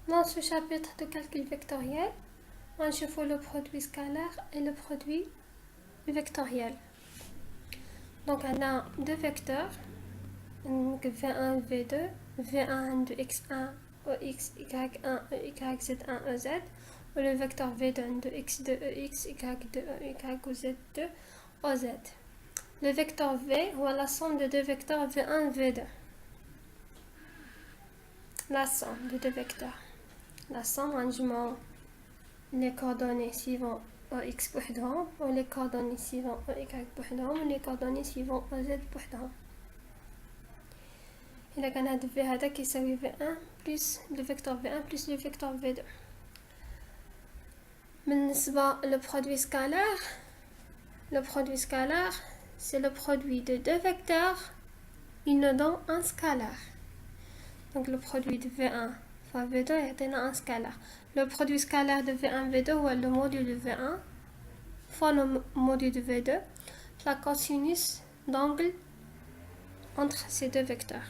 Dans ce chapitre de calcul vectoriel, on voit le produit scalaire et le produit vectoriel. Donc on a deux vecteurs, V1, V2, V1 de x1, EX, Y1, EY, Z1, EZ, ou le vecteur V2 de x2, EX, Y2, EY, ou Z2, OZ. Le vecteur V ou la somme de deux vecteurs V1, V2. La somme de deux vecteurs. La somme en les coordonnées suivantes OX بوحدهم ou les coordonnées suivantes OY بوحدهم ou les coordonnées suivantes OZ بوحدهم. إذا كان هذا V هذا كيساوي V1 plus le vecteur V1 plus le vecteur V2. بالنسبة le produit scalaire c'est le produit de deux vecteurs inondant un scalaire. Donc le produit de V1 fois V2 est un scalaire. Le produit scalaire de V1 V2 ou le module de V1 fois le module de V2, la cosinus d'angle entre ces deux vecteurs.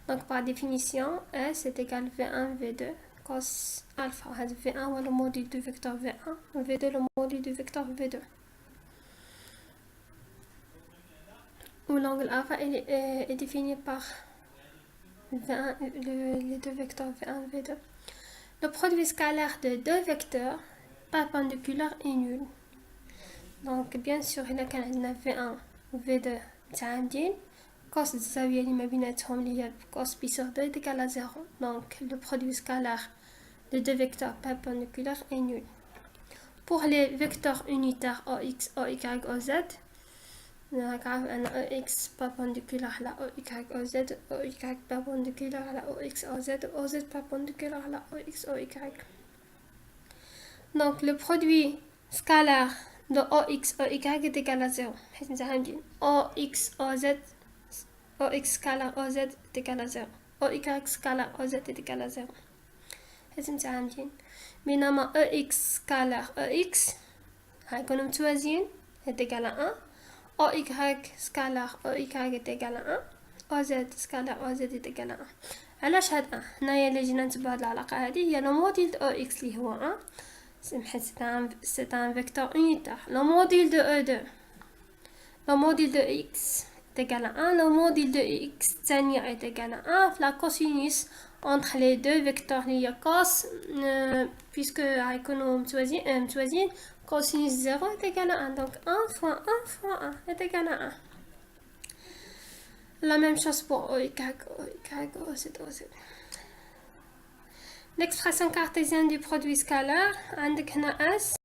Donc par définition, S est égal à V1 V2 cos alpha. V1 ou le module du vecteur V1, V2 le module du vecteur V2. Où l'angle alpha est défini par V1, les deux vecteurs V1 V2. Le produit scalaire de deux vecteurs perpendiculaires est nul. Donc bien sûr il y a V1 V2 متعامدين cos الزاوية اللي ما بيناتهم اللي هي cos pi sur 2 est égal à 0. Donc le produit scalaire de deux vecteurs perpendiculaires est nul. Pour les vecteurs unitaires OX, OY, OZ, نعرف أن OX perpendiculaire على OY, OZ, OY perpendiculaire على OX, OZ, OZ perpendiculaire على OX, OY. Donc le produit scalaire de OX, OY est égal à 0. OX, OZ, OX scalaire OZ est égal à 0. OY scalaire OZ est égal à 0. بينما EX scalaire EX هيكونوا متوازيين est égal à 1. OY scalaire OY est égal à 1. OZ scalaire OZ est égal à 1. علاش هاد 1 هنايا اللي جينا نتبعوا هاد العلاقه هادي هي لو موديل دو OX اللي هو 1 c'est un vecteur unitaire. Le module de E2, le module de X est égal à 1, le module de X est égal à 1, la cosinus entre les deux vecteurs il y a cos, puisque cosinus 0 est égal à 1, donc 1 fois 1 fois 1 est égal à 1. La même chose pour OY, OZ, OZ. L'expression cartésienne du produit scalaire, S,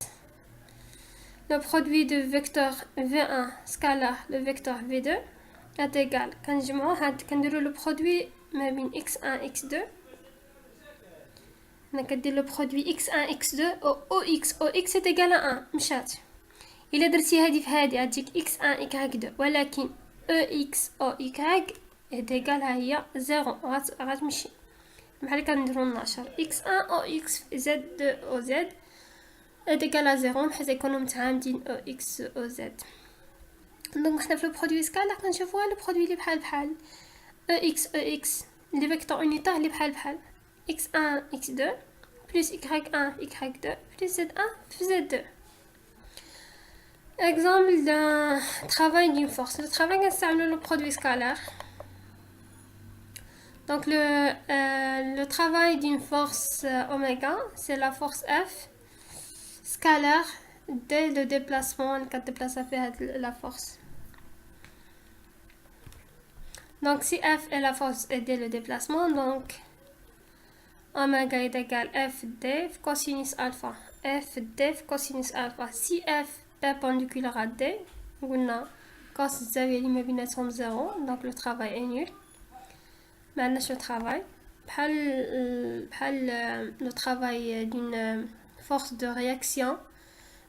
le produit de vecteur V1 scalaire, le vecteur V2, est égal. Quand le produit x1, x2, le produit x1, x2 OX est égal à 1. مشات. إلا درتي هذه في هذه غتجيك x1 y2 ولكن EX OY est égal هي 0 غتمشي. بحال كنديرو النشر x1 OX z2 OZ est égal à 0 حيت يكونوا متعامدين OX OZ. دونك حنا في البرودوي سكالار كنشوفوها لو برودوي اللي بحال EX لي فيكتور يونيتير اللي بحال x1 x2 plus y1 y2 plus z1 z2. Exemple d'un travail d'une force. Le travail concerne le produit scalaire. Donc le travail d'une force oméga, c'est la force F scalaire dès le déplacement quand déplace la force. Donc si F est la force et dès le déplacement, donc oméga est égal F d cosinus alpha. F d cosinus alpha. Si F perpendiculaire à d, on a cos الزاوية اللي ما بيناتهم 0, donc le travail est nul. Maintenant le travail le travail d'une force de réaction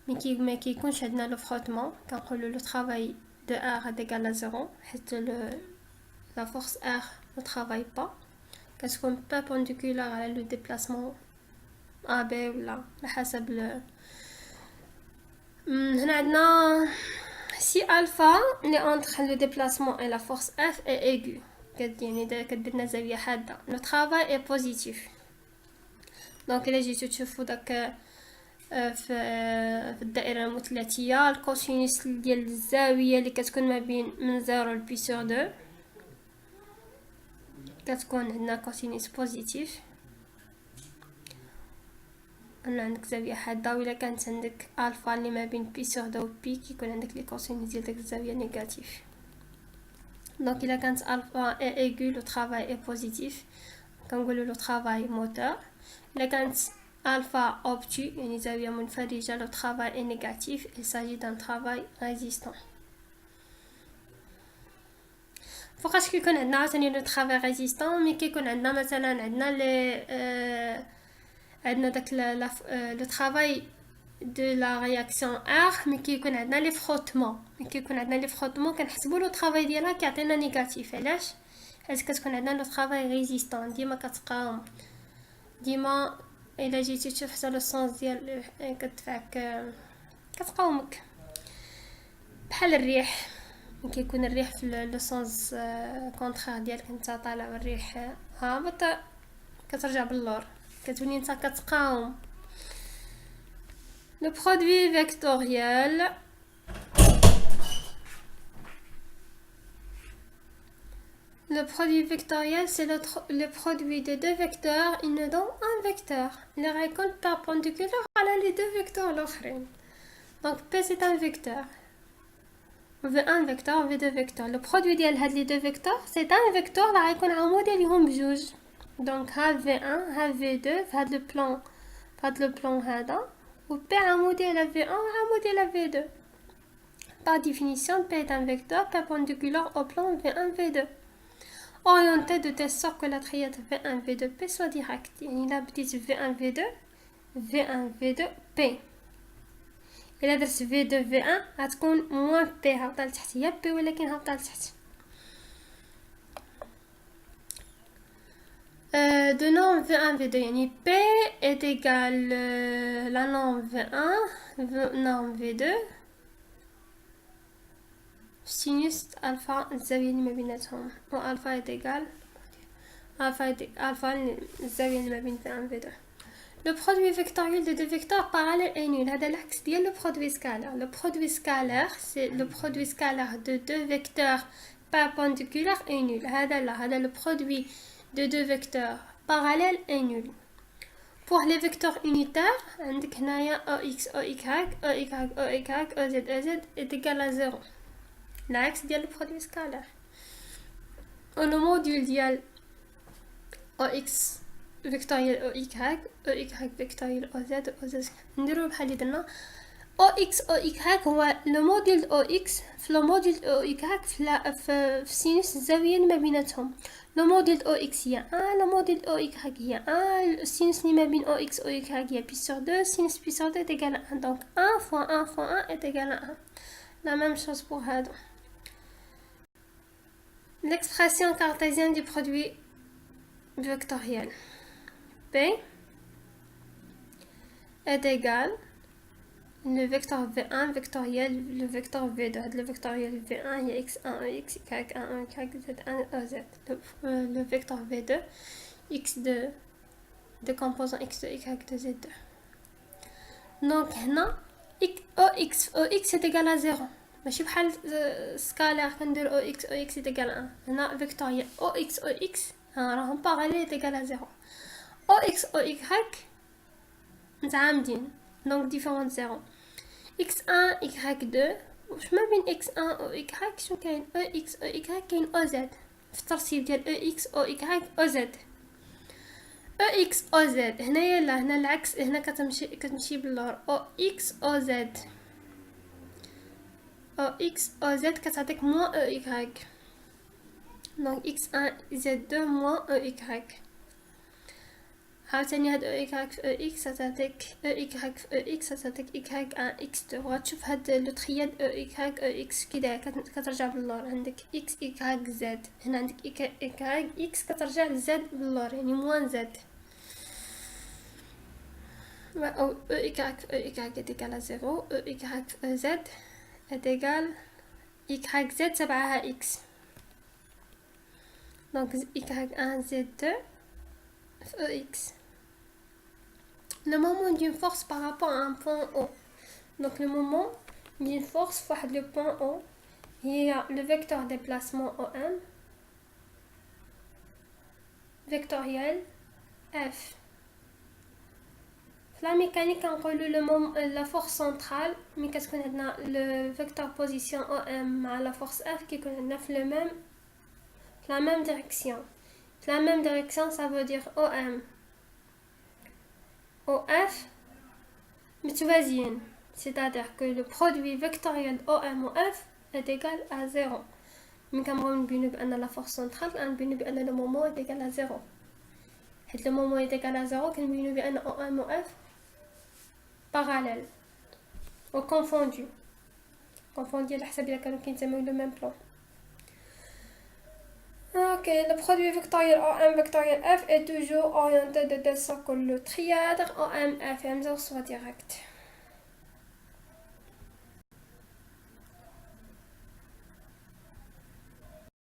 mais qui يكونش عندنا le frottement quand le travail de R est égal à 0 la force R ne travaille pas qu'elle soit perpendiculaire à le déplacement AB ou là حسب هنا عندنا si alpha est entre le déplacement et la force F est aiguë يعني كدير لنا زاوية حادة. Le travail est positif. دونك الا جيتو تشوفوا داك في الدائره المثلثيه الكوسينوس ديال الزاويه اللي كتكون ما بين من 0 ل بي سور 2 كتكون عندنا كوسينوس بوزيتيف. انا عندك زاويه حاده، ولا كانت عندك الفا اللي ما بين بي سور 2 و بي كيكون عندك لي كوسينوس ديال داك الزاويه نيجاتيف. دونك الا كانت الفا اي ايغول لو طرافاي اي بوزيتيف كنقولوا لو طرافاي موتور. الا كانت الفا اوبتو يعني زاويه منفرجه لو طرافاي اي نيجاتيف. il s'agit d'un travail résistant. فوقاش كيكون عندنا عاوتاني لو طرافاي ريزيستون؟ مي كيكون عندنا مثلا عندنا لي عندنا داك لو طرافاي دو لا رياكسيون ار، مي كيكون عندنا لي فروتمون. كنحسبوا لو طرافاي ديالها كيعطينا نيجاتيف. علاش؟ حيت كتكون عندنا لو طرافاي ريزيستون. ديما كتقاوم، ديما الا جيتي تشوف حتى لو سونس ديال كتدفعك كتقاومك بحال الريح. كيكون الريح في لو سونس كونترير ديالك، انت طالع والريح هابط كترجع باللور، كتولي انت كتقاوم. لو برودوي فيكتوريال Le produit vectoriel, c'est le produit de deux vecteurs. Il nous donne un vecteur. Les racines perpendiculaires à les deux vecteurs l'autre. Donc P c'est un vecteur. V1 vecteur, V2 vecteur. Le produit de les deux vecteurs, c'est un vecteur. La racine a un modèle qui bouge. Donc V1, V2, le plan هذا. Ou P a un modèle à V1, un modèle à V2. Par définition, P est un vecteur perpendiculaire au plan V1, V2. Orienté de telle sorte que la triade V1, V2, P soit directe. Il a petit V1, V2, V1, V2, P. إلا درت V2 V1 غتكون موان P هابطة لتحت، هي P ولكن هابطة لتحت. De norme V1, V2 يعني P est égal la norme V1, norme V2 sinus alpha الزاوية اللي ما بيناتهم، و alpha est égal alpha الزاوية اللي ما بين V1 V2. Le produit vectoriel de deux vecteurs parallèles est nul. هذا العكس ديال le produit scalaire. Le produit scalaire c'est le produit scalaire de deux vecteurs perpendiculaires est nul. هذا le produit de deux vecteurs parallèles est nul. Pour les vecteurs unitaires عندك هنايا OX OY OY OZ est égal à 0. العكس ديال le produit scalaire. Le module ديال OX فيكتوريال او اي فيكتوريال او زد او زد نديرو بحال اللي درنا او اكس او اي هو لو موديل او اكس في لو موديل او اي في سينوس الزاويه اللي ما بيناتهم. لو موديل او اكس هي 1، لو موديل او اي هي 1، السينوس اللي ما بين او اكس او اي هي بي سور 2، سينوس بي سور 2 est égal à 1. donc 1 fois 1 fois 1 est égal à 1. la même chose pour هادو. l'expression cartésienne du produit vectoriel P est égal le vecteur V1 vectoriel le vecteur V2. Le vectoriel V1 il y a x1 x y1 y z1 z. Le vecteur V2 x2 de composant x2 y2 z2. donc هنا ox est égal à 0. ماشي بحال سكالير كندير ox est égal à 1. هنا vectoriel ox راهم parallèles est égal à 0. OX OY متعامدين donc différent 0. x1 y2 واش ما بين x1 و y شنو كاين EX OY كاين OZ في الترتيب ديال EX OY OZ. EX OZ هنايا لا هنا العكس، هنا كتمشي باللور OX OZ كتعطيك moins EY donc x1 z2 moins EY. عاوتاني هاد EY في EX تعطيك EY في EX تعطيك Y1 X2. وغتشوف هاد لو ترياد EY EX كي داير كترجع باللور. عندك X Y Z، هنا عندك Y X كترجع لZ باللور يعني موان Z. أو EY في EY est égal à 0. EY في Z est égal YZ تبعها X. donc Y1 Z2 في EX. le moment d'une force par rapport à un point O. Donc le moment d'une force fois le point O, il y a le vecteur déplacement OM vectoriel F. La mécanique on la force centrale, mais qu'est-ce qu'on a le vecteur position OM à la force F qui connaît la même direction. La même direction, ça veut dire OM. OF متوازيين, c'est-à-dire que le produit vectoriel OM ou F est égal à 0. Mais comme on dit que la force centrale, on dit que le moment est égal à 0. Et le moment est égal à 0, on dit que OM ou F parallèle ou confondu. Confondu, c'est le même plan. Ok, le produit vectoriel OM vectoriel F est toujours orienté de telle sorte que le triade OM F et M0 soit direct.